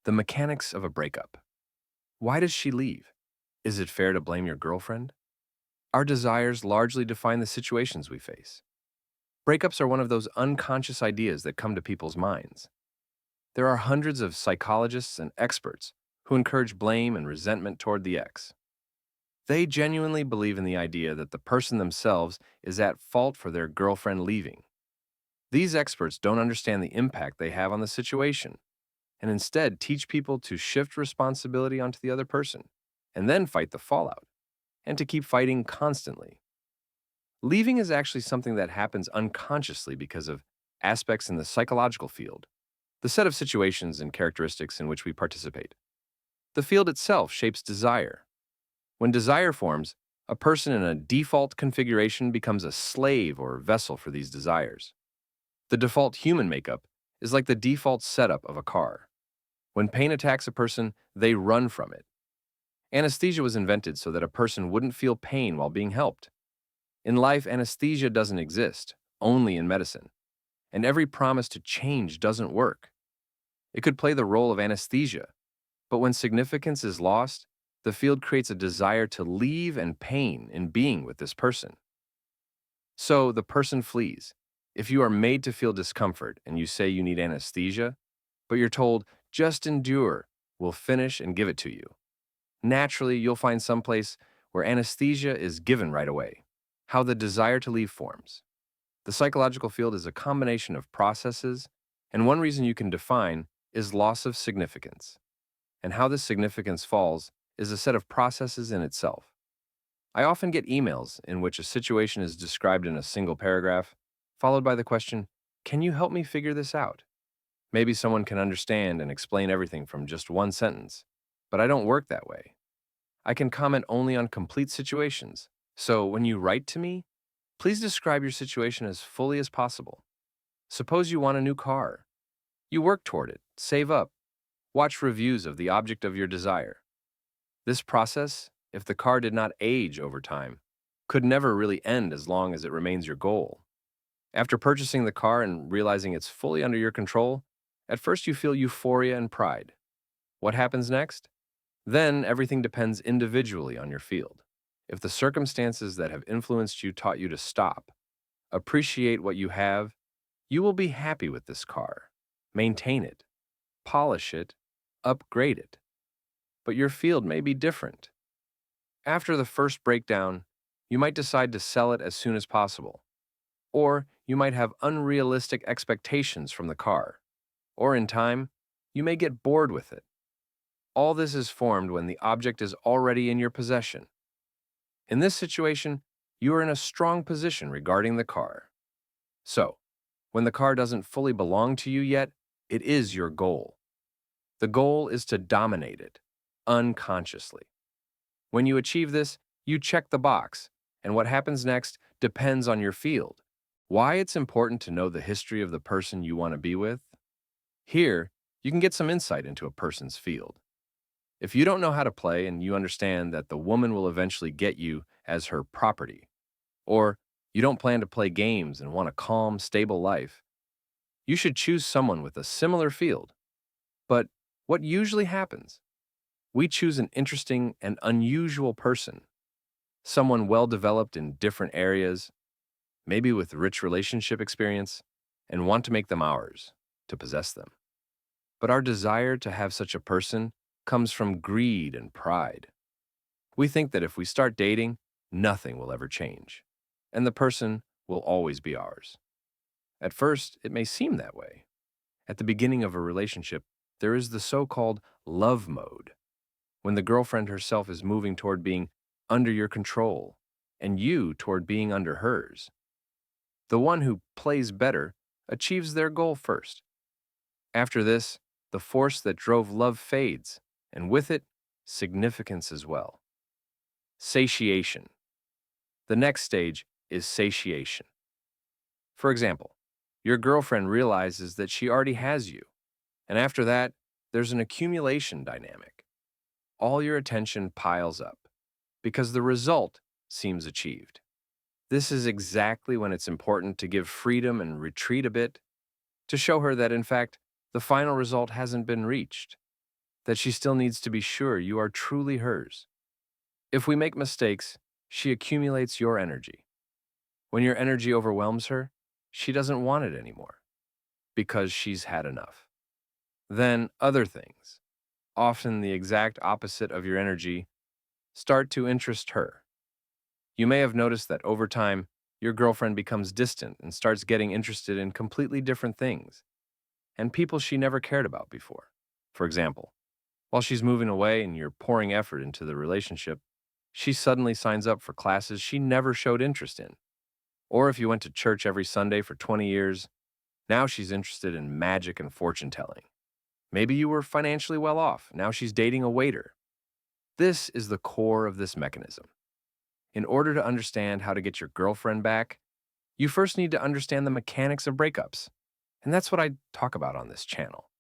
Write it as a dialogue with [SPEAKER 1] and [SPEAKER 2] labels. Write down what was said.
[SPEAKER 1] The mechanics of a breakup. Why does she leave? Is it fair to blame your girlfriend? Our desires largely define the situations we face. Breakups are one of those unconscious ideas that come to people's minds. There are hundreds of psychologists and experts who encourage blame and resentment toward the ex. They genuinely believe in the idea that the person themselves is at fault for their girlfriend leaving. These experts don't understand the impact they have on the situation and instead teach people to shift responsibility onto the other person and then fight the fallout and to keep fighting constantly. Leaving is actually something that happens unconsciously because of aspects in the psychological field, the set of situations and characteristics in which we participate. The field itself shapes desire. When desire forms, a person in a default configuration becomes a slave or vessel for these desires. The default human makeup is like the default setup of a car. When pain attacks a person, they run from it. Anesthesia was invented so that a person wouldn't feel pain while being helped. In life, anesthesia doesn't exist, only in medicine. And every promise to change doesn't work. It could play the role of anesthesia, but when significance is lost, the field creates a desire to leave and pain in being with this person. So the person flees. If you are made to feel discomfort and you say you need anesthesia, but you're told, just endure, we'll finish and give it to you. Naturally, you'll find some place where anesthesia is given right away. How the desire to leave forms. The psychological field is a combination of processes, and one reason you can define is loss of significance. And how this significance falls is a set of processes in itself. I often get emails in which a situation is described in a single paragraph, followed by the question, can you help me figure this out? Maybe someone can understand and explain everything from just one sentence, but I don't work that way. I can comment only on complete situations. So when you write to me, please describe your situation as fully as possible. Suppose you want a new car. You work toward it, save up, watch reviews of the object of your desire. This process, if the car did not age over time, could never really end as long as it remains your goal. After purchasing the car and realizing it's fully under your control, at first you feel euphoria and pride. What happens next? Then everything depends individually on your field. If the circumstances that have influenced you taught you to stop, appreciate what you have, you will be happy with this car. Maintain it, polish it, upgrade it. But your field may be different. After the first breakdown, you might decide to sell it as soon as possible. Or you might have unrealistic expectations from the car. Or in time, you may get bored with it. All this is formed when the object is already in your possession. In this situation, you are in a strong position regarding the car. So, when the car doesn't fully belong to you yet, it is your goal. The goal is to dominate it, unconsciously. When you achieve this, you check the box, and what happens next depends on your field. Why it's important to know the history of the person you want to be with? Here, you can get some insight into a person's field. If you don't know how to play and you understand that the woman will eventually get you as her property, or you don't plan to play games and want a calm, stable life, you should choose someone with a similar field. But what usually happens? We choose an interesting and unusual person, someone well developed in different areas, maybe with rich relationship experience, and want to make them ours, to possess them. But our desire to have such a person comes from greed and pride. We think that if we start dating, nothing will ever change, and the person will always be ours. At first, it may seem that way. At the beginning of a relationship, there is the so-called love mode, when the girlfriend herself is moving toward being under your control, and you toward being under hers. The one who plays better achieves their goal first. After this, the force that drove love fades, and with it, significance as well. Satiation. The next stage is satiation. For example, your girlfriend realizes that she already has you, and after that, there's an accumulation dynamic. All your attention piles up, because the result seems achieved. This is exactly when it's important to give freedom and retreat a bit, to show her that, in fact, the final result hasn't been reached. that she still needs to be sure you are truly hers. If we make mistakes, she accumulates your energy. When your energy overwhelms her, she doesn't want it anymore because she's had enough. Then other things, often the exact opposite of your energy, start to interest her. You may have noticed that over time, your girlfriend becomes distant and starts getting interested in completely different things and people she never cared about before. For example, while she's moving away and you're pouring effort into the relationship, she suddenly signs up for classes she never showed interest in. Or if you went to church every Sunday for 20 years, now she's interested in magic and fortune telling. Maybe you were financially well off. Now she's dating a waiter. This is the core of this mechanism. In order to understand how to get your girlfriend back, you first need to understand the mechanics of breakups. And that's what I talk about on this channel.